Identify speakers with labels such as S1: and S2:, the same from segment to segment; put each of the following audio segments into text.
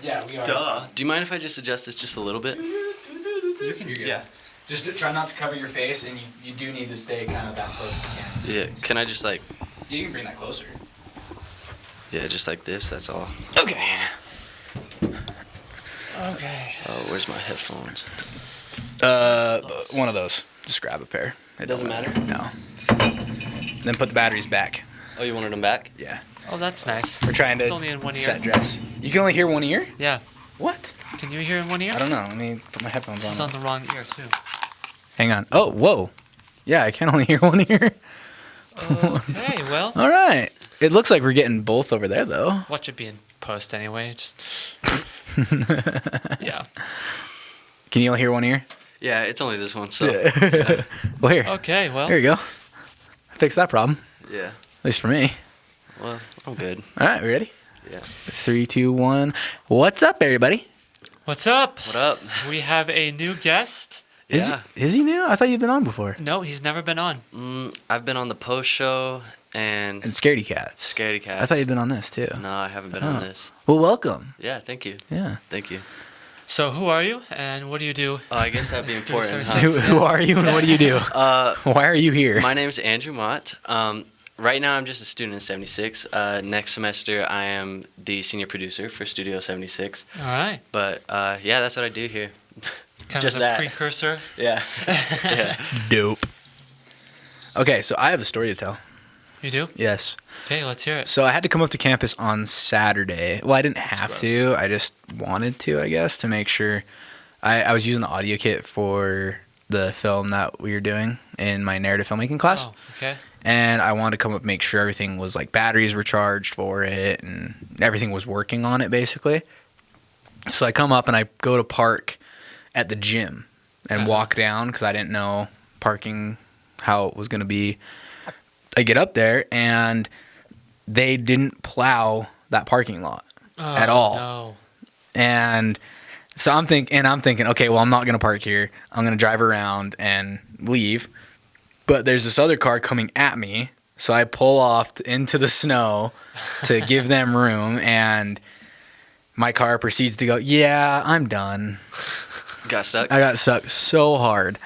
S1: Yeah, we are.
S2: Duh.
S3: Do you mind if I just adjust this just a little bit?
S1: You can.
S2: Yeah.
S1: Just try not to cover your face, and you do need to stay kind of that close as you can.
S3: Yeah. Can I just like?
S1: You can bring that closer.
S3: Yeah, just like this. That's all.
S1: Okay.
S3: Oh, where's my headphones?
S1: One of those. Just grab a pair.
S3: It doesn't matter?
S1: No. Then put the batteries back.
S3: Oh, you wanted them back?
S1: Yeah.
S2: Oh, that's nice.
S1: We're trying
S2: It's
S1: to
S2: only in one ear.
S1: set dress. You can only hear one ear?
S2: Yeah.
S1: What?
S2: Can you hear in one ear?
S1: I don't know. Let me put my headphones
S2: This is
S1: on.
S2: on the wrong ear, too.
S1: Hang on. Oh, whoa. Yeah, I can only hear one ear.
S2: Okay, well.
S1: All right. It looks like we're getting both over there, though.
S2: Watch it be in post anyway. Just. Yeah.
S1: Can you only hear one ear?
S3: Yeah, it's only this one. So.
S1: Well, here.
S2: Okay, well.
S1: Here you go. Fix that problem.
S3: Yeah.
S1: At least for me.
S3: Well, I'm good.
S1: All right, we ready?
S3: Yeah.
S1: 3, 2, 1. What's up, everybody?
S2: What's up?
S3: What up?
S2: We have a new guest.
S3: Yeah.
S1: Is he new? I thought you'd been on before.
S2: No, he's never been on.
S3: I've been on the post show and
S1: Scaredy Cats.
S3: Scaredy Cats.
S1: I thought you'd been on this, too.
S3: No, I haven't been
S1: Oh.
S3: on this.
S1: Well, welcome.
S3: Yeah, thank you.
S1: Yeah.
S3: Thank you.
S2: So, who are you and what do you do?
S3: Oh, I guess that'd be
S2: Let's do
S3: important,
S2: some-
S3: huh?
S1: Who are you and what do you do?
S3: Uh,
S1: Why are you here?
S3: my name's Andrew Mott. Right now, I'm just a student in 76. Next semester, I am the senior producer for Studio 76.
S2: All right.
S3: But yeah, that's what I do here.
S2: Kind
S3: Just
S2: of a
S3: that.
S2: precursor.
S3: Yeah. Yeah.
S1: Dope. Okay, so I have a story to tell.
S2: You do?
S1: Yes.
S2: Okay, let's hear it.
S1: So I had to come up to campus on Saturday. Well, I didn't have
S2: gross.
S1: to. I just wanted to, I guess, to make sure. I was using the audio kit for the film that we were doing in my narrative filmmaking class.
S2: Oh, okay.
S1: And I wanted to come up and make sure everything was like batteries were charged for it and everything was working on it basically. So I come up and I go to park at the gym and walk down because I didn't know parking how it was going to be. I get up there and they didn't plow that parking lot at all.
S2: No.
S1: And so I'm thinking, okay, well, I'm not going to park here. I'm going to drive around and leave. But there's this other car coming at me. So I pull off into the snow to give them room. And my car proceeds to go, yeah, I'm done.
S3: Got stuck?
S1: I got stuck so hard.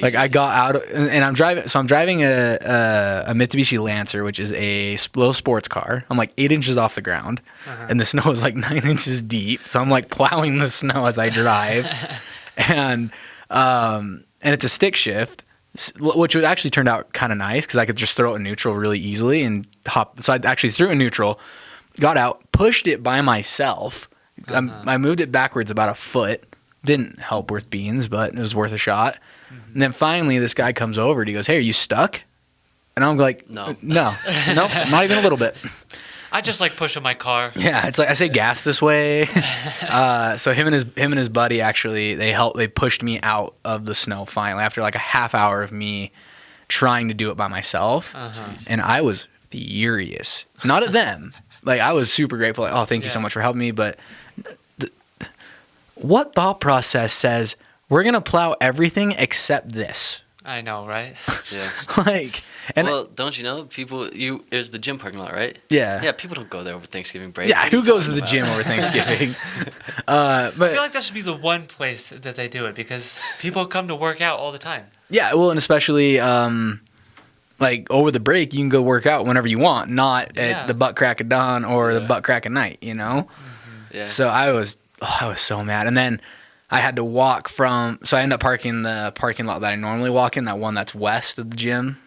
S1: Like I got out and I'm driving. So I'm driving a Mitsubishi Lancer, which is a little sports car. I'm like 8 inches off the ground and the snow is like 9 inches deep. So I'm like plowing the snow as I drive and it's a stick shift, which actually turned out kind of nice because I could just throw it in neutral really easily and hop. So I actually threw it in neutral, got out, pushed it by myself. I moved it backwards about a foot. Didn't help worth beans, but it was worth a shot. And then finally this guy comes over and he goes, hey, are you stuck? And I'm like,
S3: No.
S1: Nope, not even a little bit.
S2: I just like pushing my car.
S1: Yeah, it's like I say gas this way. So him and his buddy actually they pushed me out of the snow finally after like a half hour of me trying to do it by myself. And I was furious. Not at them. Like I was super grateful. Like, oh, thank you so much for helping me. But what thought process says we're gonna plow everything except this?
S2: I know, right?
S3: Yeah.
S1: Like, and
S3: Well, don't you know, it was the gym parking lot, right?
S1: yeah.
S3: Yeah, people don't go there over Thanksgiving break.
S1: Yeah,
S3: What are
S1: who
S3: you
S1: goes to the
S3: talking
S1: gym
S3: about?
S1: over Thanksgiving?
S2: I feel
S1: But
S2: like that should be the one place that they do it because people come to work out all the time.
S1: yeah, well, and especially like over the break, you can go work out whenever you want, not at the butt crack of dawn or the butt crack of night, you know?
S3: Yeah.
S1: So I was so mad. And then I had to walk so I ended up parking the parking lot that I normally walk in, that one that's west of the gym.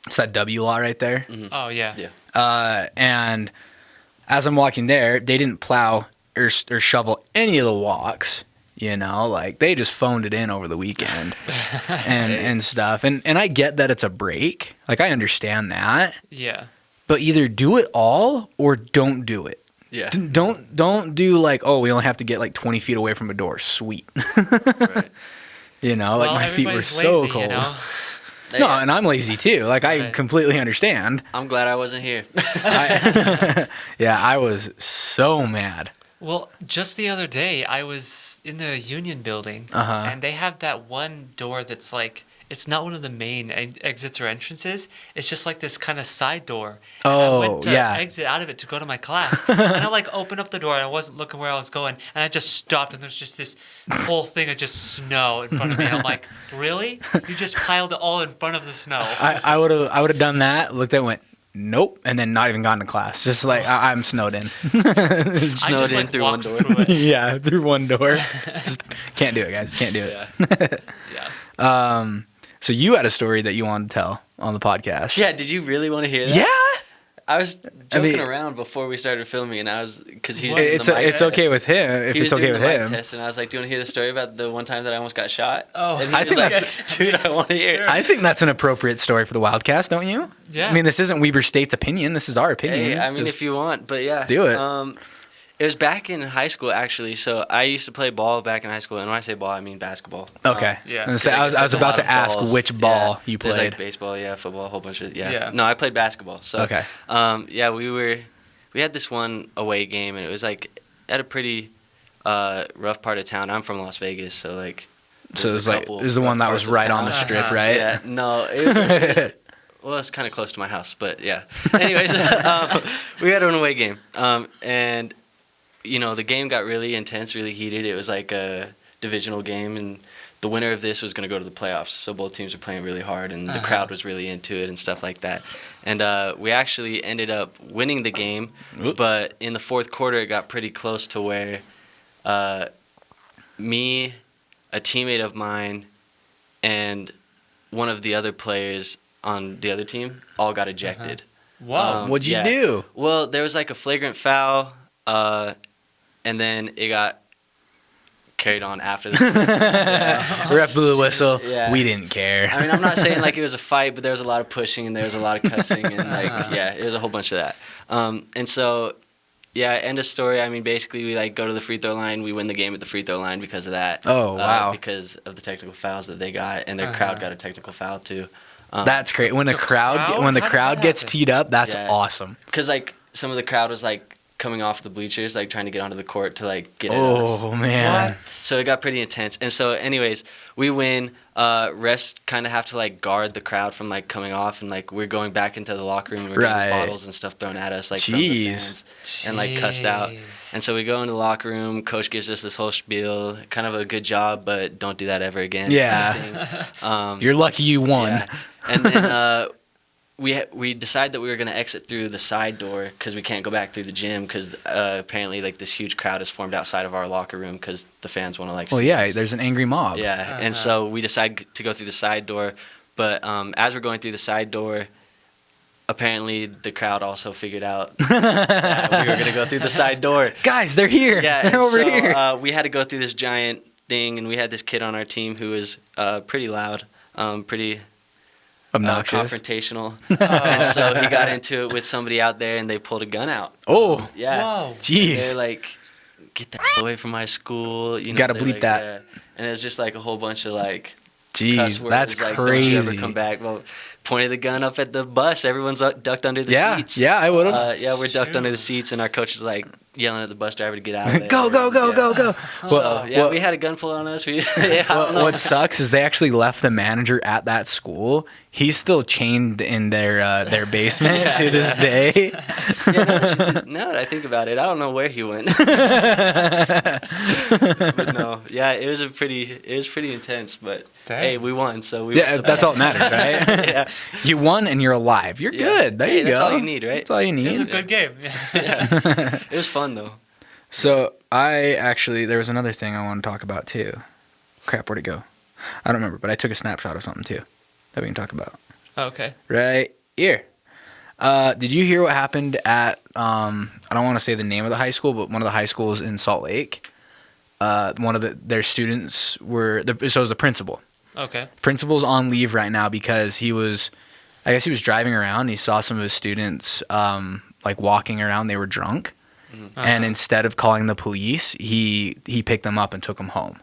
S1: It's that W lot right there.
S2: Oh, yeah.
S3: Yeah.
S1: And as I'm walking there, they didn't plow or shovel any of the walks, you know, like they just phoned it in over the weekend and stuff. And I get that it's a break. Like I understand that,
S2: Yeah.
S1: but either do it all or don't do it.
S3: Yeah.
S1: Don't do like, oh, we only have to get like 20 feet away from a door. Sweet.
S3: Right.
S1: You know, like
S2: Well,
S1: my feet were
S2: everybody's
S1: so
S2: lazy,
S1: cold.
S2: You know?
S1: No, and I'm lazy too. Like I
S2: Right.
S1: completely understand.
S3: I'm glad I wasn't here.
S1: Yeah, I was so mad.
S2: Well, just the other day, I was in the Union building,
S1: Uh-huh.
S2: and they have that one door that's like, it's not one of the main exits or entrances. It's just like this kind of side door.
S1: Oh,
S2: I went to
S1: yeah.
S2: exit out of it to go to my class. And I like opened up the door and I wasn't looking where I was going. And I just stopped and there's just this whole thing of just snow in front of me. I'm like, really? You just piled it all in front of the snow.
S1: I would have done that. Looked at it, went nope, and then not even gone to class. Just like I'm snowed in.
S3: Snowed in through one door.
S1: Yeah, through one door. Just can't do it, guys. Can't do it.
S2: Yeah.
S1: So you had a story that you wanted to tell on the podcast.
S3: Yeah, did you really want to hear that?
S1: Yeah.
S3: I was joking around before we started filming, and I was because he's doing
S1: It's
S3: the mic
S1: it's
S3: test.
S1: okay with him if
S3: He
S1: it's
S3: was
S1: okay
S3: doing
S1: with
S3: the mic
S1: him.
S3: test, and I was like, "Do you want to hear the story about the one time that I almost got shot?"
S2: Oh.
S3: and he
S1: I
S3: was
S1: think
S3: like,
S1: that's-
S3: dude, I want to hear.
S2: Sure.
S3: it.
S1: I think that's an appropriate story for the Wildcast, don't you?
S2: Yeah.
S1: I mean, this isn't Weber State's opinion. This is our opinion.
S3: Hey,
S1: It's
S3: I mean,
S1: just-
S3: if you want, but yeah,
S1: let's do it.
S3: It was back in high school, actually. So I used to play ball back in high school, and when I say ball, I mean basketball.
S1: Okay.
S2: Yeah.
S1: And so I was
S3: There's a
S1: about
S3: lot
S1: to
S3: of
S1: ask
S3: balls.
S1: which ball
S3: Yeah.
S1: you
S3: There's
S1: played.
S3: like baseball, yeah, football, a whole bunch of
S2: Yeah.
S3: No, I played basketball. So
S1: Okay.
S3: yeah, we had this one away game, and it was like at a pretty rough part of town. I'm from Las Vegas, so like.
S1: So it
S3: there's
S1: was
S3: a
S1: like
S3: couple
S1: it was the
S3: rough
S1: one that was
S3: parts of
S1: right on
S3: town.
S1: the strip,
S2: Uh-huh.
S1: right?
S3: Yeah, no, well, it's kind of close to my house, but yeah. Anyways, we had an away game, and the game got really intense, really heated. It was like a divisional game, and the winner of this was going to go to the playoffs. So both teams were playing really hard, and the crowd was really into it and stuff like that. And we actually ended up winning the game,
S1: Oop.
S3: but in the fourth quarter, it got pretty close to where me, a teammate of mine, and one of the other players on the other team all got ejected.
S2: Whoa.
S1: What'd you
S3: yeah.
S1: do?
S3: Well, there was like a flagrant foul, and then it got carried on after the
S1: Ref blew the whistle.
S3: Yeah.
S1: We didn't care.
S3: I mean, I'm not saying like it was a fight, but there was a lot of pushing and there was a lot of cussing and like it was a whole bunch of that. And so end of story. I mean, basically we like go to the free throw line, we win the game at the free throw line because of that.
S1: Oh, wow.
S3: Because of the technical fouls that they got, and their crowd got a technical foul too.
S1: That's great. When the crowd
S2: crowd?
S1: when the
S2: How did
S1: crowd
S2: that
S1: gets
S2: happen?
S1: teed up, that's
S3: Yeah.
S1: awesome.
S3: Because like some of the crowd was like coming off the bleachers, like trying to get onto the court to like get at us.
S1: Oh man.
S2: What?
S3: So it got pretty intense. And so anyways, we win. Refs kind of have to like guard the crowd from like coming off, and like we're going back into the locker room and we're
S1: Right.
S3: getting bottles and stuff thrown at us like from the
S1: Jeez.
S3: fans and like cussed out.
S2: Jeez.
S3: And so we go into the locker room, coach gives us this whole spiel, kind of a good job, but don't do that ever again.
S1: Yeah.
S3: kind of thing.
S1: You're lucky you won.
S3: Yeah. And then we decided that we were going to exit through the side door because we can't go back through the gym because apparently like this huge crowd is formed outside of our locker room because the fans want to like
S1: Well,
S3: see
S1: yeah,
S3: us.
S1: there's an angry mob.
S3: Yeah, and so we decided to go through the side door, but as we're going through the side door, apparently the crowd also figured out that we were going to go through the side door.
S1: Guys, they're here.
S3: Yeah,
S1: they're
S3: and
S1: over
S3: so,
S1: here.
S3: we had to go through this giant thing, and we had this kid on our team who was pretty loud, pretty
S1: Obnoxious.
S3: confrontational. And so he got into it with somebody out there, and they pulled a gun out.
S1: Oh,
S3: Yeah.
S2: Whoa.
S1: jeez.
S3: They're like, get that away from my school. You know,
S1: Gotta
S3: they're
S1: bleep
S3: like,
S1: that.
S3: yeah. And it was just like a whole bunch of like cuss
S1: Jeez,
S3: words,
S1: that's
S3: like, Don't you ever
S1: crazy.
S3: come back. Well, pointed the gun up at the bus. Everyone's ducked under the
S1: Yeah,
S3: seats.
S1: yeah, I would have.
S3: Yeah, we're ducked
S2: Shoot.
S3: under the seats, and our coach is like yelling at the bus driver to get out of there.
S1: Go, go, go,
S3: Yeah.
S1: go, go.
S3: So, yeah, we had a gun pulled on us. We, I don't know.
S1: What sucks is they actually left the manager at that school. He's still chained in their basement to this day.
S3: Now that I think about it, I don't know where he went. But no, yeah, it was pretty intense. But
S2: Dang.
S3: hey, we won, so we.
S1: Yeah, that's all that matters, right?
S3: Yeah.
S1: You won and you're alive. You're
S3: Yeah.
S1: good. There
S3: Hey,
S1: you go.
S3: that's all you need, right?
S1: That's all you
S2: It was a
S1: need.
S2: good game.
S3: Yeah. It was fun though.
S1: So there was another thing I want to talk about too. Crap, where'd it go? I don't remember, but I took a snapshot of something too that we can talk about.
S2: Okay.
S1: Right here. Did you hear what happened at, I don't want to say the name of the high school, but one of the high schools in Salt Lake? One of their students so it was the principal.
S2: Okay.
S1: Principal's on leave right now because he was driving around and he saw some of his students like walking around. They were drunk. And instead of calling the police, he picked them up and took them home.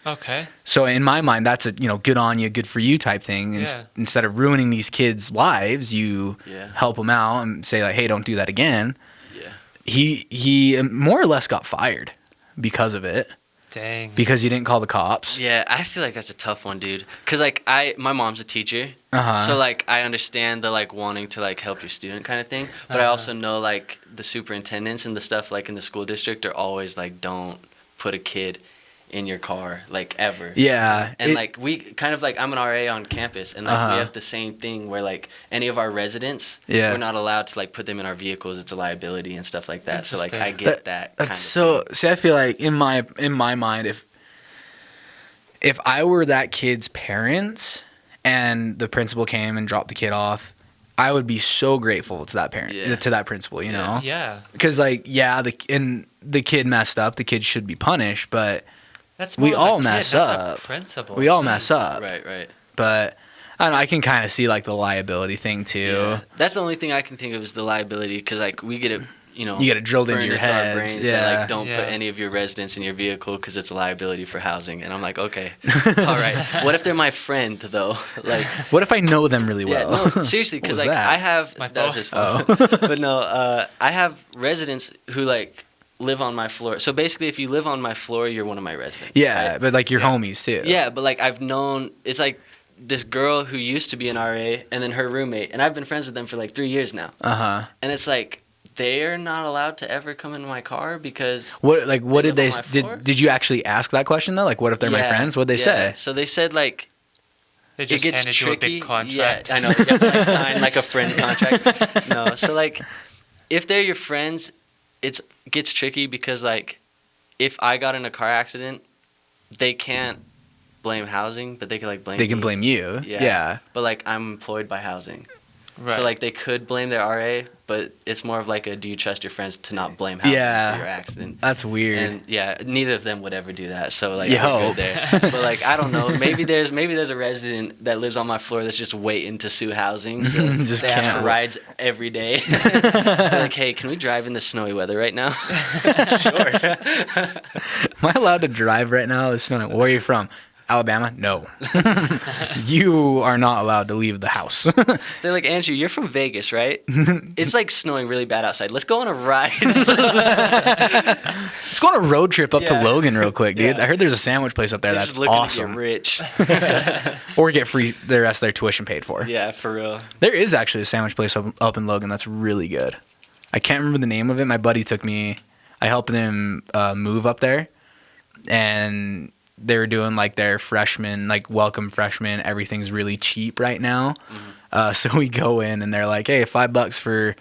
S2: Okay.
S1: So in my mind, that's a good on you, good for you type thing.
S2: Yeah.
S1: Instead of ruining these kids' lives, you help them out and say like, hey, don't do that again.
S3: Yeah.
S1: He more or less got fired because of it.
S2: Dang.
S1: because you didn't call the cops.
S3: Yeah, I feel like that's a tough one, dude. Cause like my mom's a teacher,
S1: Uh-huh.
S3: so like I understand the like wanting to like help your student kind of thing, but I also know like the superintendents and the stuff like in the school district are always like, don't put a kid in your car like ever.
S1: Yeah.
S3: And like we kind of like, I'm an RA on campus, and like we have the same thing where like any of our residents, we're not allowed to like put them in our vehicles. It's a liability and stuff like that. So like I get that.
S1: That's so. See, I feel like in my mind, if I were that kid's parents and the principal came and dropped the kid off, I would be so grateful to that parent, to that principal. You know.
S2: Yeah.
S1: Because like the kid messed up. The kid should be punished, but.
S2: That's
S1: We
S2: more of
S1: all
S2: a kid,
S1: mess
S2: not the
S1: up.
S2: principal.
S1: We all mess up.
S3: Right.
S1: But I don't know, I can kind of see like the liability thing too.
S3: Yeah. That's the only thing I can think of is the liability, because like we get it, you get it
S1: drilled into
S3: burned
S1: your
S3: our
S1: heads.
S3: brains that like don't put any of your residents in your vehicle because it's a liability for housing. And I'm like, okay, all right. What if they're my friend though? Like,
S1: what if I know them really well?
S3: Yeah, no, seriously, because like
S1: that?
S3: I have
S2: my
S3: that was his
S1: phone.
S3: phone. But no, I have residents who like live on my floor. So basically, if you live on my floor, you're one of my residents.
S1: Yeah,
S3: right?
S1: but like your homies too.
S3: Yeah, but like I've known, it's like this girl who used to be an RA and then her roommate, and I've been friends with them for like 3 years now. And it's like they're not allowed to ever come in my car because
S1: what did they did you actually ask that question though? Like, what if they're my friends? What'd they say?
S3: So they said like
S2: They just
S3: it gets
S2: handed
S3: tricky.
S2: you a big contract.
S3: Yeah, I know. You have to like sign like a friend contract. No, so like if they're your friends, it gets tricky because like if I got in a car accident, they can't blame housing, but they can like blame
S1: They can
S3: me.
S1: blame you. Yeah.
S3: But like I'm employed by housing.
S2: Right.
S3: So like they could blame their RA, but it's more of like a do you trust your friends to not blame housing for your accident?
S1: That's weird.
S3: And yeah, neither of them would ever do that. So like
S1: You
S3: we're
S1: hope.
S3: good there. But like I don't know, maybe there's a resident that lives on my floor that's just waiting to sue housing. So
S1: Just
S3: they ask
S1: can't.
S3: for rides every day. They're like, hey, can we drive in the snowy weather right now? Sure.
S1: Am I allowed to drive right now? It's snowing. Where are you from? Alabama? No. You are not allowed to leave the house.
S3: They're like, Andrew, you're from Vegas, right? It's like snowing really bad outside. Let's go on a ride.
S1: Let's go on a road trip up to
S3: Yeah.
S1: Logan real quick, dude.
S3: Yeah.
S1: I heard there's a sandwich place up there
S3: They're
S1: that's
S3: just looking
S1: awesome.
S3: to get rich.
S1: Or get free the rest of their tuition paid for.
S3: Yeah, for real.
S1: There is actually a sandwich place up in Logan that's really good. I can't remember the name of it. My buddy took me. I helped him move up there, and they were doing like their freshman, like welcome freshmen. Everything's really cheap right now. So we go in and they're like, hey, $5 for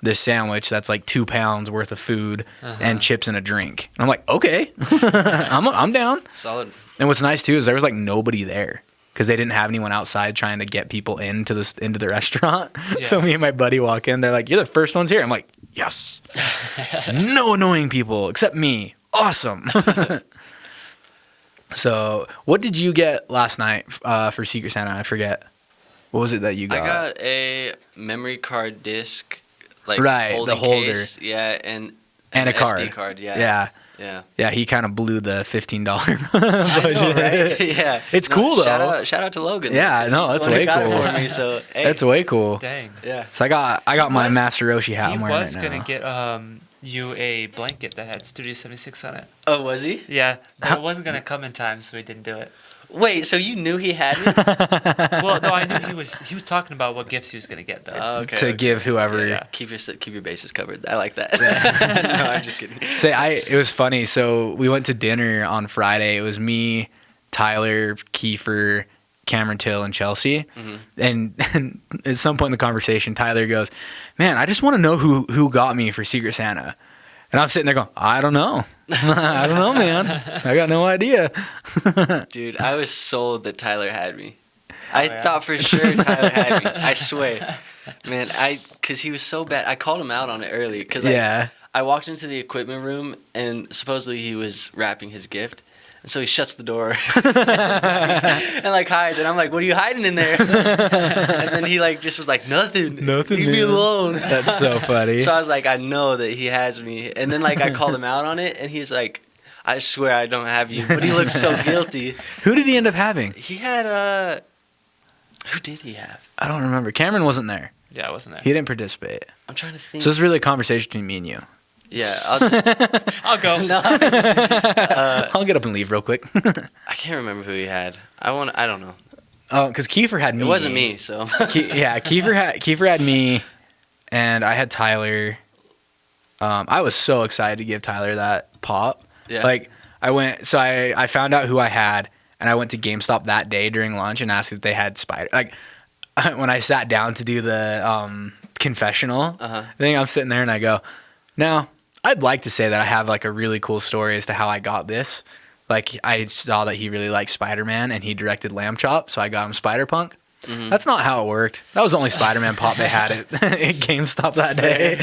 S1: this sandwich. That's like 2 pounds worth of food and chips and a drink. And I'm like, okay, I'm down.
S3: Solid.
S1: And what's nice too is there was like nobody there because they didn't have anyone outside trying to get people into the restaurant.
S2: Yeah.
S1: So me and my buddy walk in. They're like, you're the first ones here. I'm like, yes. No annoying people except me. Awesome. So, what did you get last night for Secret Santa? I forget. What was it that you got?
S3: I got a memory card disc, like
S1: Right, the holder.
S3: case, yeah, and
S1: a card.
S3: SD card, yeah.
S1: Yeah, he kind of blew the $15
S3: I
S1: budget.
S3: know, right? Yeah,
S1: It's cool, though.
S3: Shout out to Logan.
S1: Yeah,
S3: because
S1: no,
S3: he's
S1: that's
S3: the one
S1: way
S3: who got
S1: cool.
S3: It for me, so hey,
S1: That's way cool.
S2: Dang.
S3: yeah.
S1: So I got my
S2: was-
S1: Master Roshi hat
S2: He
S1: I'm wearing
S2: was
S1: right
S2: gonna
S1: now.
S2: get you a blanket that had Studio 76 on it.
S3: Oh, was he?
S2: Yeah, but it wasn't gonna come in time, so he didn't do it.
S3: Wait, so you knew he had me?
S2: Well, no, I knew he was talking about what gifts he was gonna get though.
S3: Okay,
S1: to
S3: okay.
S1: give whoever.
S2: Yeah.
S3: Keep your bases covered. I like that. No, I'm just kidding.
S1: It was funny. So we went to dinner on Friday. It was me, Tyler, Kiefer, Cameron Till, and Chelsea. And at some point in the conversation, Tyler goes, "Man, I just want to know who got me for Secret Santa." And I'm sitting there going, "I don't know. I don't know, man. I got no idea."
S3: Dude, I was sold that Tyler had me. I
S2: yeah?
S3: thought for sure Tyler had me. I swear. Man, because he was so bad. I called him out on it early. Because
S1: Yeah.
S3: I walked into the equipment room, and supposedly he was wrapping his gift. And so he shuts the door and like hides. And I'm like, "What are you hiding in there?" And then he like just was like, Nothing,
S1: Nothing,
S3: leave me
S1: man."
S3: alone."
S1: That's so funny.
S3: So I was like, I know that he has me. And then like I called him out on it, and he's like, "I swear I don't have you." But he looks so guilty.
S1: Who did he end up having?
S3: He had who did he have?
S1: I don't remember. Cameron wasn't there.
S2: Yeah, I wasn't there.
S1: He didn't participate.
S3: I'm trying to think.
S1: So it's really a conversation between me and you.
S3: Yeah, I'll
S2: I'll go.
S3: No,
S1: I'll get up and leave real quick.
S3: I can't remember who he had. I don't know.
S1: Oh, because Kiefer had me.
S3: It wasn't me, so.
S1: Kiefer had me, and I had Tyler. I was so excited to give Tyler that pop.
S3: Yeah.
S1: Like I found out who I had, and I went to GameStop that day during lunch and asked if they had Spider. Like when I sat down to do the confessional thing, I'm sitting there and I go, "Now, I'd like to say that I have like a really cool story as to how I got this. Like I saw that he really liked Spider-Man and he directed Lamb Chop, so I got him Spider-Punk." Mm-hmm. That's not how it worked. That was the only Spider-Man pop they had at GameStop that day.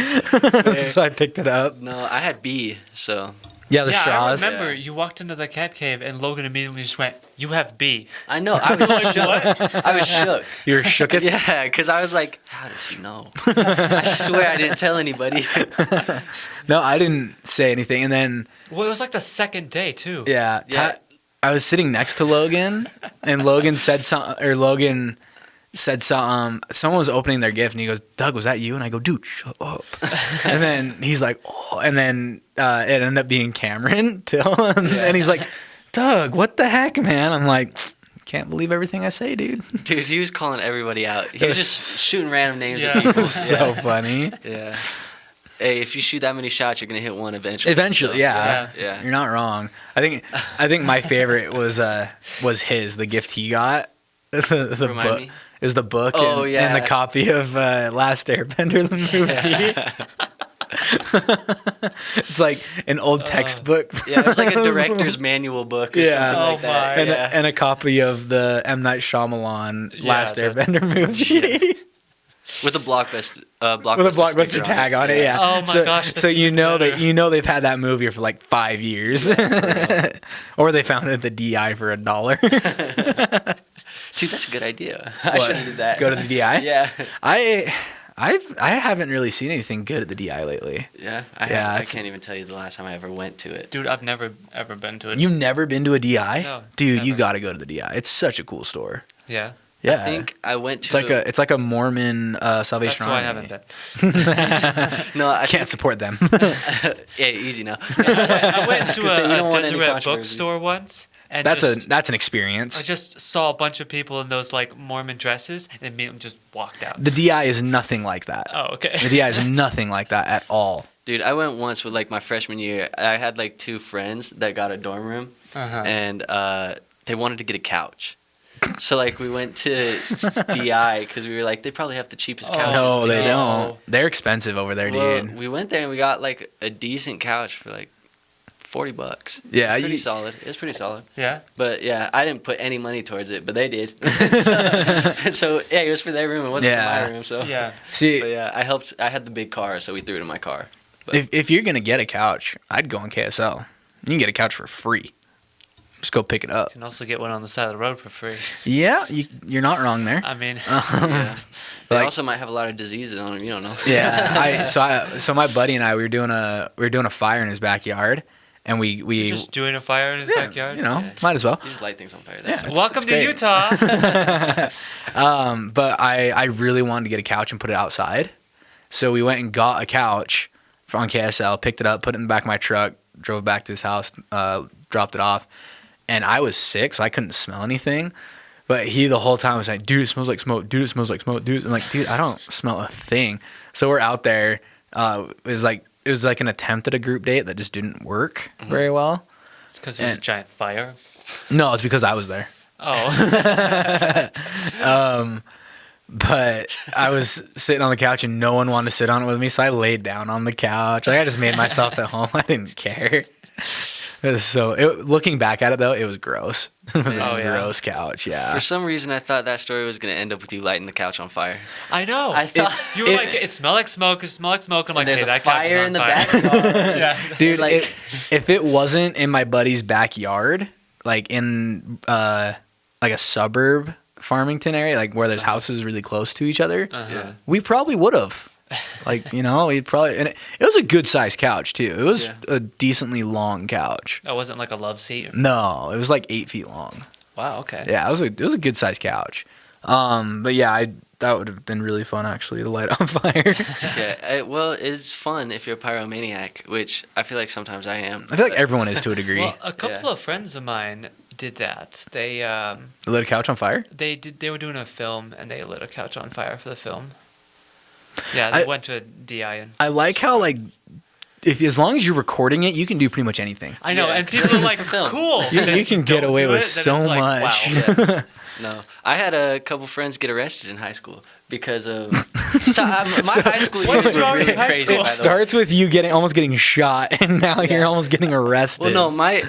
S1: So I picked it up.
S3: No, I had B, so.
S1: Yeah, the straws.
S2: I remember you walked into the cat cave and Logan immediately just went, "You have B."
S3: I know. I was shook. I was shook.
S1: You were shook it?
S3: Yeah, because I was like, how does he know? I swear I didn't tell anybody.
S1: No, I didn't say anything. And then...
S2: Well, it was like the second day, too.
S1: Yeah. I was sitting next to Logan, and Logan said something... someone was opening their gift and he goes, "Doug, was that you?" And I go, "Dude, shut up." And then he's like, "Oh," and then it ended up being Cameron Till, and he's like, "Doug, what the heck, man?" I'm like, "Can't believe everything I say, dude."
S3: Dude, he was calling everybody out. He was just shooting random names at
S1: It
S3: people.
S1: was so funny.
S3: Yeah. Hey, if you shoot that many shots, you're gonna hit one eventually.
S1: Eventually,
S3: so,
S1: yeah.
S3: Yeah.
S1: You're not wrong. I think my favorite was the gift he got. the
S3: Remind
S1: book.
S3: me?
S1: Is the book
S3: and
S1: the copy of Last Airbender, the movie. It's like an old textbook.
S3: Yeah, it's like a director's manual book or something like that.
S1: And a copy of the M. Night Shyamalan Last
S2: the-
S1: Airbender movie.
S3: With a blockbuster
S1: With a blockbuster
S3: sticker
S1: tag on it, yeah.
S2: Oh my gosh,
S1: So
S2: that's
S1: you
S2: even
S1: know
S2: better.
S1: they've had that movie for like 5 years, or they found it at the DI for $1.
S3: Dude, that's a good idea. I should have did that.
S1: Go to the DI.
S3: Yeah.
S1: I haven't really seen anything good at the DI lately.
S3: Yeah. I can't even tell you the last time I ever went to it.
S2: Dude, I've never ever been to it.
S1: You've never been to a DI?
S2: No,
S1: Dude, you
S2: never.
S1: got to go to the DI. It's such a cool store.
S2: Yeah.
S1: Yeah.
S3: I think I went to
S1: It's like a Mormon Salvation
S2: That's why I
S1: Army.
S2: haven't been.
S3: No, I
S1: Can't support them.
S3: Yeah, easy now.
S2: I went to
S3: Gonna say, we don't
S2: a
S3: want any
S2: Deseret
S3: controversy.
S2: bookstore once. And
S1: That's
S2: just,
S1: an
S2: I
S1: experience.
S2: just saw a bunch of people in those like Mormon dresses and immediately just walked out.
S1: The DI is nothing like that.
S2: Oh, okay.
S1: The DI is nothing like that at all.
S3: Dude, I went once with like my freshman year. I had like 2 friends that got a dorm room,
S2: Uh-huh.
S3: and they wanted to get a couch. So like we went to DI because we were like, they probably have the cheapest couches.
S1: No, they
S3: dude.
S1: don't. They're expensive over there,
S3: Well,
S1: dude.
S3: we went there and we got like a decent couch for like $40.
S1: Yeah,
S3: Pretty solid. It was pretty solid.
S2: Yeah.
S3: But yeah, I didn't put any money towards it, but they did. so yeah, it was for their room. It wasn't for my room. So
S2: Yeah.
S1: See,
S3: But yeah, I had the big car, so we threw it in my car. But
S1: if you're gonna get a couch, I'd go on KSL. You can get a couch for free. Just go pick it up.
S2: You can also get one on the side of the road for free.
S1: Yeah, you're not wrong there.
S2: I mean,
S3: yeah. They
S1: Like-
S3: also might have a lot of diseases on them. You don't know.
S1: Yeah, so my buddy and I we were doing a fire in his backyard, and we
S2: just doing a fire in his backyard.
S1: you know, might as well.
S3: You just light things on fire.
S1: Yeah,
S3: That's
S1: it's-
S2: Welcome to
S1: great.
S2: Utah.
S1: But I really wanted to get a couch and put it outside, so we went and got a couch on KSL, picked it up, put it in the back of my truck, drove back to his house, dropped it off, and I was sick, so I couldn't smell anything. But he the whole time was like, "Dude, it smells like smoke. Dude, it smells like smoke. Dude," I'm like, "Dude, I don't smell a thing." So we're out there. It was like an attempt at a group date that just didn't work very well.
S2: It's because there's a
S1: And-
S2: giant fire.
S1: No, it's because I was there.
S2: Oh.
S1: But I was sitting on the couch and no one wanted to sit on it with me, so I laid down on the couch. Like I just made myself at home. I didn't care. It was looking back at it though, it was gross. It was
S2: Oh,
S1: a
S2: yeah.
S1: gross couch. Yeah.
S3: For some reason, I thought that story was gonna end up with you lighting the couch on fire.
S2: I know.
S3: I thought
S2: You were like, it smelled like smoke. It smelled like smoke. I'm like,
S3: there's
S2: hey,
S3: a
S2: that couch is
S3: fire
S2: on
S3: in the
S2: fire.
S3: back.
S2: Yeah.
S1: Dude,
S3: like-
S1: if it wasn't in my buddy's backyard, like in like a suburb Farmington area, like where there's houses really close to each other,
S2: Uh-huh.
S1: we probably would have. Like, you know, we'd probably, and it was a good sized couch too. It was
S3: Yeah.
S1: a decently long couch.
S2: That wasn't like a love seat.
S1: No, it was like 8 feet long.
S2: Wow. Okay.
S1: Yeah, it was a good sized couch. But yeah, that would have been really fun actually to light on fire.
S3: Yeah, well, it's fun if you're a pyromaniac, which I feel like sometimes I am.
S1: I feel like everyone is to a degree.
S2: Well, a couple of friends of mine did that. They
S1: lit a couch on fire?
S2: They were doing a film and they lit a couch on fire for the film. Yeah, they went to a DI and
S1: I like how like if as long as you're recording it, you can do pretty much anything.
S2: I know,
S3: Yeah.
S2: and people are like, cool.
S1: You can get away with so much.
S2: Wow.
S3: Yeah. No, I had a couple friends get arrested in high school because of my high school
S1: so
S3: years
S2: what's
S3: were
S2: wrong
S3: really
S2: in high
S3: crazy.
S2: school?
S1: It
S3: by the way.
S1: starts with you almost getting shot, and now you're almost getting arrested.
S3: Well, no, my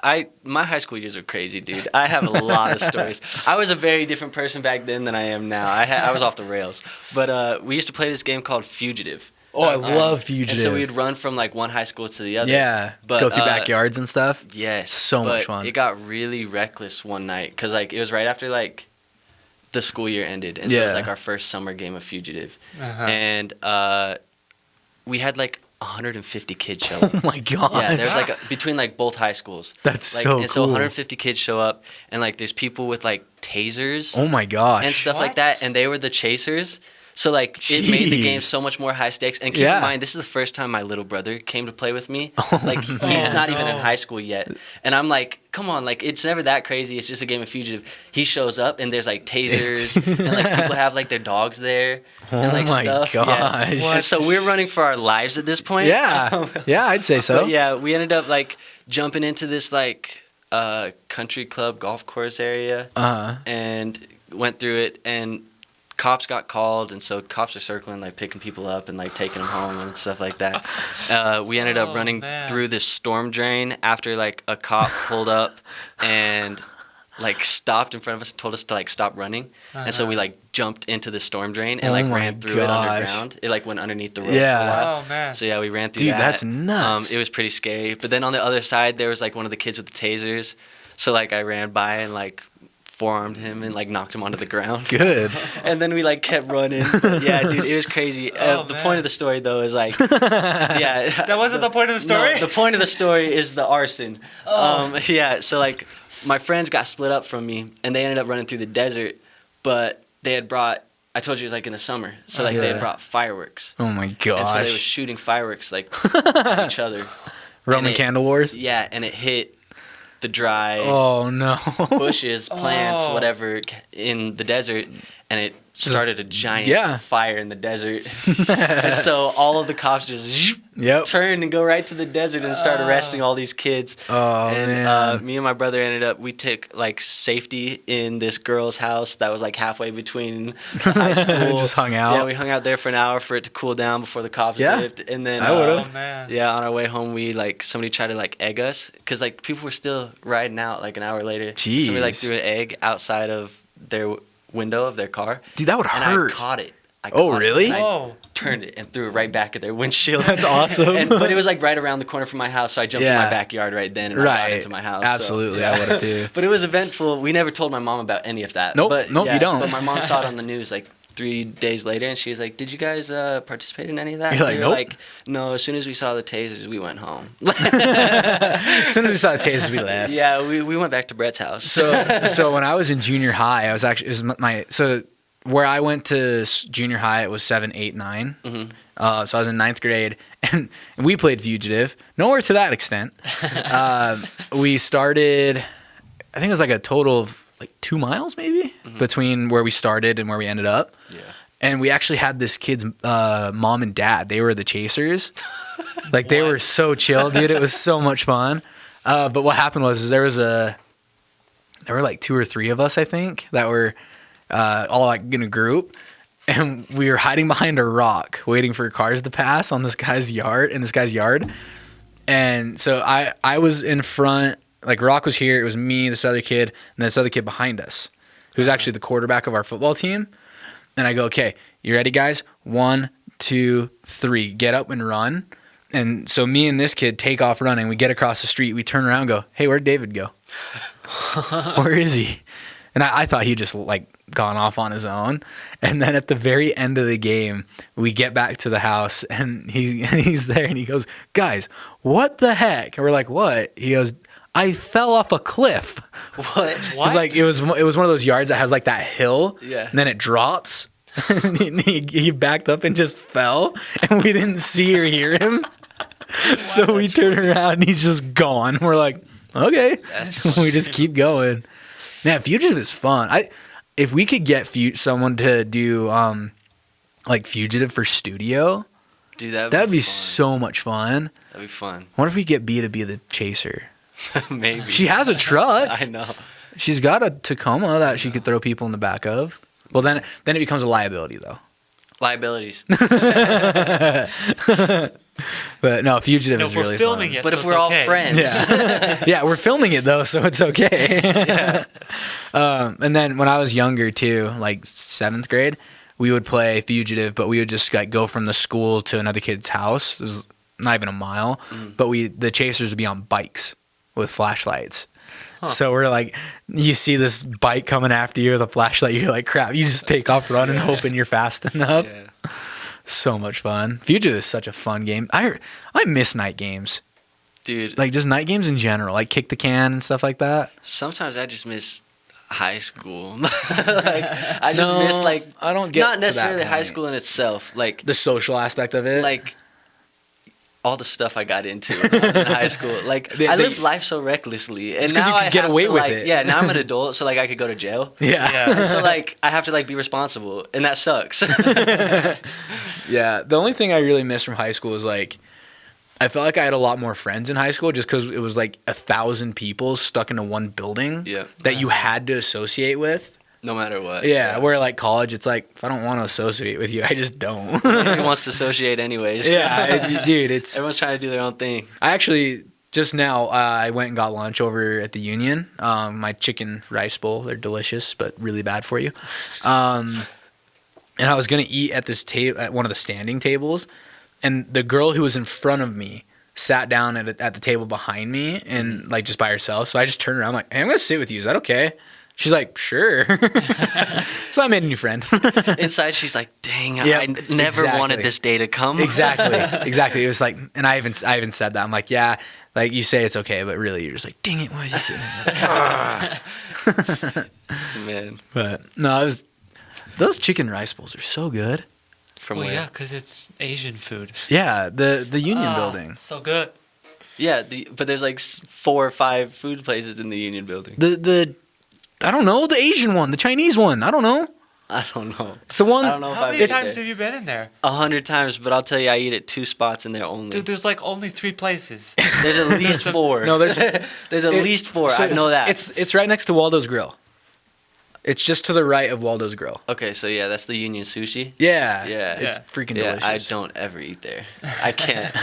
S3: high school years were crazy, dude. I have a lot of stories. I was a very different person back then than I am now. I was off the rails. But we used to play this game called Fugitive.
S1: Oh, I love Fugitive.
S3: And so we'd run from like one high school to the other.
S1: Yeah,
S3: But,
S1: go through backyards and stuff.
S3: Yes.
S1: So much
S3: but
S1: fun.
S3: It got really reckless one night because like it was right after like the school year ended, and so it was
S1: Yeah.
S3: like our first summer game of Fugitive,
S2: Uh-huh.
S3: and we had like 150 kids show up.
S1: Oh my god.
S3: Yeah, there's like between like both high schools.
S1: That's
S3: Like,
S1: so
S3: and
S1: cool.
S3: so 150 kids show up, and like there's people with like tasers
S1: Oh my gosh.
S3: and stuff like
S2: What?
S3: that, and they were the chasers. So like it made the game
S1: Jeez.
S3: so much more high stakes. And keep
S1: Yeah.
S3: in mind, this is the first time my little brother came to play with me.
S1: Oh,
S3: Like he's
S1: man.
S3: not even in
S2: no.
S3: high school yet, and I'm like, come on, like it's never that crazy. It's just a game of Fugitive. He shows up, and there's like tasers, and like people have like their dogs there, and like
S1: Oh my
S3: stuff. Yeah.
S1: gosh.
S3: And so we're running for our lives at this point.
S1: Yeah. Yeah, I'd say so.
S3: But yeah, we ended up like jumping into this like country club golf course area
S1: Uh-huh.
S3: and went through it, and cops got called, and so cops are circling, like picking people up and like taking them home and stuff like that. We ended up
S2: Oh,
S3: running
S2: man.
S3: through this storm drain after like a cop pulled up and like stopped in front of us and told us to like stop running. And so we like jumped into the storm drain and
S1: Oh
S3: like
S1: my
S3: ran through
S1: gosh.
S3: it underground. It like went underneath the road
S1: Yeah.
S3: for a while.
S2: Oh man.
S3: So yeah, we ran through
S1: Dude,
S3: that.
S1: that's nuts.
S3: It was pretty scary. But then on the other side, there was like one of the kids with the tasers. So like I ran by and like forearmed him and like knocked him onto the ground.
S1: Good.
S3: And then we like kept running. But, yeah, dude, it was crazy.
S2: Oh,
S3: The
S2: man.
S3: point of the story though is like, yeah,
S2: That wasn't the point of the story?
S3: No, the point of the story is the arson. Yeah, so like my friends got split up from me, and they ended up running through the desert, but they had brought. I told you it was like in the summer, so like they had
S1: Yeah.
S3: brought fireworks.
S1: Oh my
S3: And so they were
S1: gosh.
S3: shooting fireworks like at each other.
S1: Roman
S3: and it-
S1: candle wars?
S3: Yeah, and it hit the dry
S1: Oh no.
S3: bushes, plants,
S2: Oh.
S3: whatever in the desert, and it started a giant
S1: yeah.
S3: fire in the desert. And so all of the cops just
S1: Yep.
S3: turned and go right to the desert and start arresting all these kids.
S1: Oh
S3: And
S1: man.
S3: me and my brother we took like safety in this girl's house that was like halfway between the high school.
S1: Just hung out.
S3: Yeah, we hung out there for an hour for it to cool down before the cops
S1: Yeah.
S3: left. And then
S1: I would've.
S2: Oh man.
S3: yeah, on our way home, we like somebody tried to like egg us because like people were still riding out like an hour later. Somebody like
S1: Jeez.
S3: threw an egg outside of their window of their car,
S1: Dude, that would
S3: and
S1: hurt.
S3: I caught it.
S1: Oh,
S3: caught it,
S1: really?
S3: and I
S2: Whoa.
S3: turned it and threw it right back at their windshield.
S1: That's awesome.
S3: But it was like right around the corner from my house, so I jumped in
S1: Yeah.
S3: my backyard right then and I
S1: Right.
S3: got into my house. so,
S1: Absolutely,
S3: yeah.
S1: I would have too.
S3: But it was eventful. We never told my mom about any of that.
S1: Nope,
S3: But,
S1: nope, you don't.
S3: But my mom saw it on the news like 3 days later, and she was like, "Did you guys participate in any of that?"
S1: You're like,
S3: We were
S1: "Nope."
S3: like, "No." As soon as we saw the tasers, we went home.
S1: As soon as we saw the tasers, we left.
S3: Yeah, we went back to Brett's house.
S1: So when I was in junior high, I was actually it was my so where I went to junior high, it was 7, 8, 9.
S3: Mhm.
S1: So I was in 9th grade, and we played Fugitive. Nowhere to that extent. We started, I think it was like a total of like 2 miles maybe between where we started and where we ended up.
S3: Yeah.
S1: And we actually had this kid's mom and dad. They were the chasers. Like they were so chill, dude. It was so much fun. But what happened was there were like 2 or 3 of us, I think, that were all like in a group, and we were hiding behind a rock, waiting for cars to pass on this guy's yard. And so I was in front, like Rock was here. It was me, this other kid, and this other kid behind us, who was actually the quarterback of our football team. And I go, okay, you ready, guys? 1, 2, 3, get up and run. And so me and this kid take off running. We get across the street. We turn around and go, hey, where'd David go? Where is he? And I thought he just like gone off on his own. And then at the very end of the game, we get back to the house and he's there and he goes, guys, what the heck? And we're like, what? He goes, I fell off a cliff.
S3: What?
S1: It was like it was one of those yards that has like that hill.
S3: Yeah.
S1: And then it drops. he backed up and just fell, and we didn't see or hear him. So we turn around and he's just gone. We're like, okay. We just keep going. Man, Fugitive is fun. If we could get someone to do like Fugitive for studio,
S3: dude,
S1: that'd be so much fun.
S3: That'd be fun.
S1: What if we get B to be the chaser?
S3: Maybe.
S1: She has a truck.
S3: I know.
S1: She's got a Tacoma that she could throw people in the back of. Well, then it becomes a liability, though.
S3: Liabilities.
S1: But no, Fugitive is really
S2: filming
S1: fun.
S2: it,
S3: But
S2: so
S3: if
S2: it's
S3: we're all
S2: okay.
S3: friends.
S1: Yeah. Yeah, we're filming it, though, so it's okay. And then when I was younger, too, like 7th grade, we would play Fugitive, but we would just like go from the school to another kid's house. It was not even a mile. But the chasers would be on bikes with flashlights. So we're like, you see this bike coming after you with a flashlight, you're like, crap, you just take off running, hoping you're fast enough.
S3: Yeah.
S1: So much fun. Fugitive is such a fun game. I miss night games.
S3: Dude.
S1: Like just night games in general, like kick the can and stuff like that.
S3: Sometimes I just miss high school. I just miss like
S1: I don't get
S3: not
S1: to that
S3: necessarily high
S1: point.
S3: school in itself, like
S1: The social aspect of it.
S3: like all the stuff I got into when I was in high school. Like I lived life so recklessly, and
S1: It's 'cause
S3: now
S1: you could
S3: I
S1: get
S3: have
S1: away
S3: to,
S1: with
S3: like,
S1: it.
S3: Yeah, now I'm an adult, so like I could go to jail.
S1: yeah.
S3: So like I have to like be responsible, and that sucks.
S1: Yeah. The only thing I really miss from high school is like, I felt like I had a lot more friends in high school just because it was like 1,000 people stuck into one building
S3: Yeah.
S1: that you had to associate with.
S3: No matter what.
S1: Yeah, where like college, it's like, if I don't want to associate with you, I just don't.
S3: Nobody wants to associate anyways.
S1: Yeah, dude,
S3: Everyone's trying to do their own thing.
S1: I actually, just now, I went and got lunch over at the Union. My chicken rice bowl, they're delicious, but really bad for you. And I was going to eat at this table, at one of the standing tables, and the girl who was in front of me sat down at the table behind me and like just by herself. So I just turned around, I'm like, hey, I'm going to sit with you. Is that okay? She's like, sure. So I made a new friend.
S3: Inside, she's like, dang,
S1: Yep,
S3: I never wanted this day to come.
S1: Exactly. It was like, and I even said that. I'm like, yeah, like you say it's okay, but really you're just like, dang it, why is he sitting there?
S3: Man.
S1: But no, those chicken rice bowls are so good.
S3: From
S2: Well,
S3: where?
S2: yeah, because it's Asian food.
S1: Yeah, the Union building.
S2: So good.
S3: Yeah, but there's like 4 or 5 food places in the Union building.
S1: The I don't know, the Asian one, the Chinese one. I don't know.
S3: I don't know.
S1: It's the one.
S3: I don't know if
S2: How
S3: I've
S2: many
S3: been
S2: times
S3: there.
S2: have you been in there?
S3: 100 times, but I'll tell you, I eat at 2 spots in there only.
S2: Dude, there's like only 3 places.
S3: There's at least 4.
S1: No, there's
S3: There's at least 4.
S1: so
S3: I know that.
S1: It's right next to Waldo's Grill. It's just to the right of Waldo's Grill.
S3: Okay, so yeah, that's the Union Sushi.
S1: Yeah.
S3: Yeah.
S1: It's freaking
S3: Yeah,
S1: delicious.
S3: I don't ever eat there. I can't.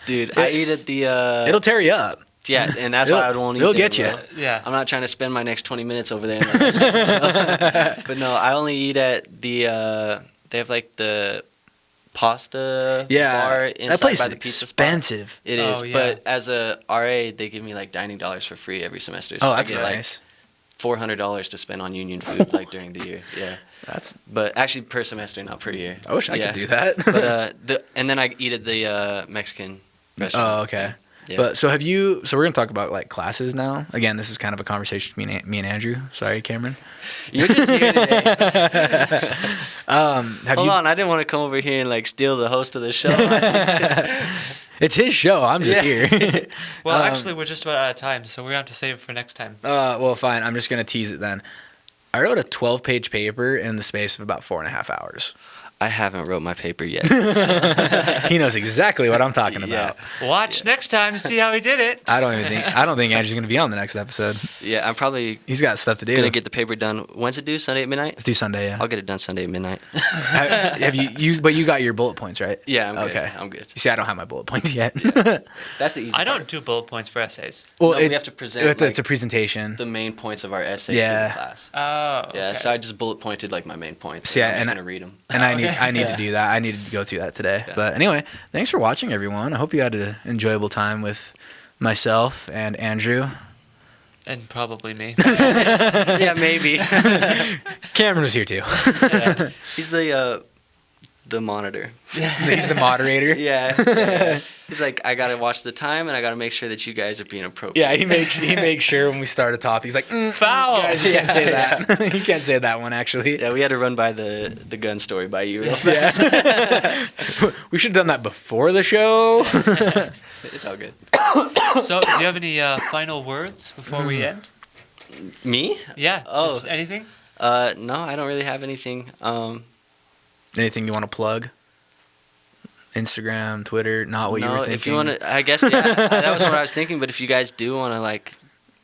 S3: Dude, I eat at the...
S1: It'll tear you up.
S3: Yeah, and that's why I won't eat
S1: it'll
S3: there,
S1: get you.
S3: bro.
S2: Yeah.
S3: I'm not trying to spend my next 20 minutes over there. In the restaurant, so. But no, I only eat at the... they have like the pasta bar inside
S1: that place
S3: by
S1: is
S3: the pizza
S1: expensive.
S3: spot. It is,
S2: Oh, yeah.
S3: but as a RA, they give me like dining dollars for free every semester.
S1: Oh, that's
S3: I get
S1: nice.
S3: like $400 to spend on Union food like during the year. Yeah,
S1: That's.
S3: but actually per semester, not per year.
S1: I wish I
S3: Yeah.
S1: could do that.
S3: But and then I eat at the Mexican restaurant.
S1: Oh, okay.
S3: Yeah.
S1: But so we're gonna talk about like classes now. Again, this is kind of a conversation between me and Andrew. Sorry, Cameron.
S3: You're just here today.
S1: Have
S3: Hold
S1: you?
S3: on, I didn't want to come over here and like steal the host of the show.
S1: It's his show. I'm just
S3: Yeah.
S1: here.
S2: Well, actually, we're just about out of time, so we're going to have to save it for next time.
S1: Well, fine. I'm just gonna tease it then. I wrote a 12-page paper in the space of about 4.5 hours.
S3: I haven't wrote my paper yet.
S1: He knows exactly what I'm talking
S3: Yeah.
S1: about.
S2: Watch next time to see how he did it.
S1: I don't think Andrew's gonna be on the next episode.
S3: Yeah, I'm probably
S1: He's got stuff to do.
S3: gonna get the paper done. When's it due? Sunday at midnight?
S1: Let's do Sunday. Yeah.
S3: I'll get it done Sunday at midnight.
S1: Have you? But you got your bullet points, right?
S3: Yeah, I'm good.
S1: Okay.
S3: I'm good.
S1: You see, I don't have my bullet points yet.
S3: That's the easy
S2: I
S3: part.
S2: don't do bullet points for essays.
S1: Well,
S3: No, we have to present,
S1: It's
S3: like,
S1: a presentation.
S3: the main points of our essay
S1: Yeah.
S3: for the class.
S2: Oh,
S3: Yeah,
S2: okay.
S3: so I just bullet pointed like my main points.
S1: See,
S3: and I'm
S1: and
S3: just gonna read them.
S1: And I need
S2: Okay.
S1: to do that. I needed to go through that today.
S3: Yeah.
S1: But anyway, thanks for watching, everyone. I hope you had an enjoyable time with myself and Andrew.
S2: And probably me.
S3: Yeah, maybe.
S1: Cameron was here too.
S3: Yeah. He's the the monitor.
S1: He's the moderator.
S3: Yeah. He's like, I gotta watch the time and I gotta make sure that you guys are being appropriate.
S1: Yeah, he makes sure when we start a topic, he's like,
S2: Foul.
S1: Guys, you can't say that. You can't say that one actually.
S3: Yeah, we had to run by the gun story by you real fast.
S1: Yeah. We should have done that before the show.
S3: It's all good.
S2: So, do you have any final words before we end?
S3: Me?
S2: Yeah.
S3: Oh.
S2: Just anything?
S3: No, I don't really have anything.
S1: Anything you want to plug? Instagram, Twitter, not what you were thinking.
S3: If you want to, I guess, yeah, that was what I was thinking. But if you guys do want to, like,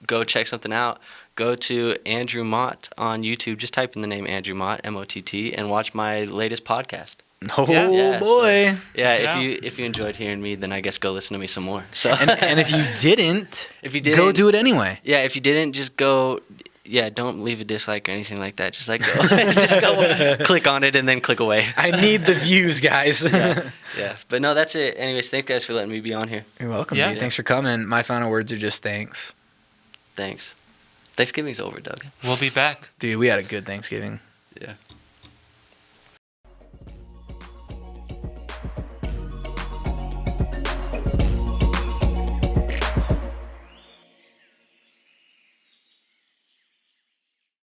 S3: go check something out, go to Andrew Mott on YouTube. Just type in the name Andrew Mott, M-O-T-T, and watch my latest podcast.
S1: Oh, boy.
S3: So, yeah, if you enjoyed hearing me, then I guess go listen to me some more. So
S1: And if you didn't, go do it anyway.
S3: Yeah, if you didn't, just go. Yeah, don't leave a dislike or anything like that. Just like go, just go click on it and then click away.
S1: I need the views, guys.
S3: Yeah. But no, that's it. Anyways, thank you guys for letting me be on here.
S1: You're welcome,
S2: Yeah.
S1: dude. Thanks for coming. My final words are just thanks.
S3: Thanks. Thanksgiving's over, Doug.
S2: We'll be back.
S1: Dude, we had a good Thanksgiving.
S3: Yeah.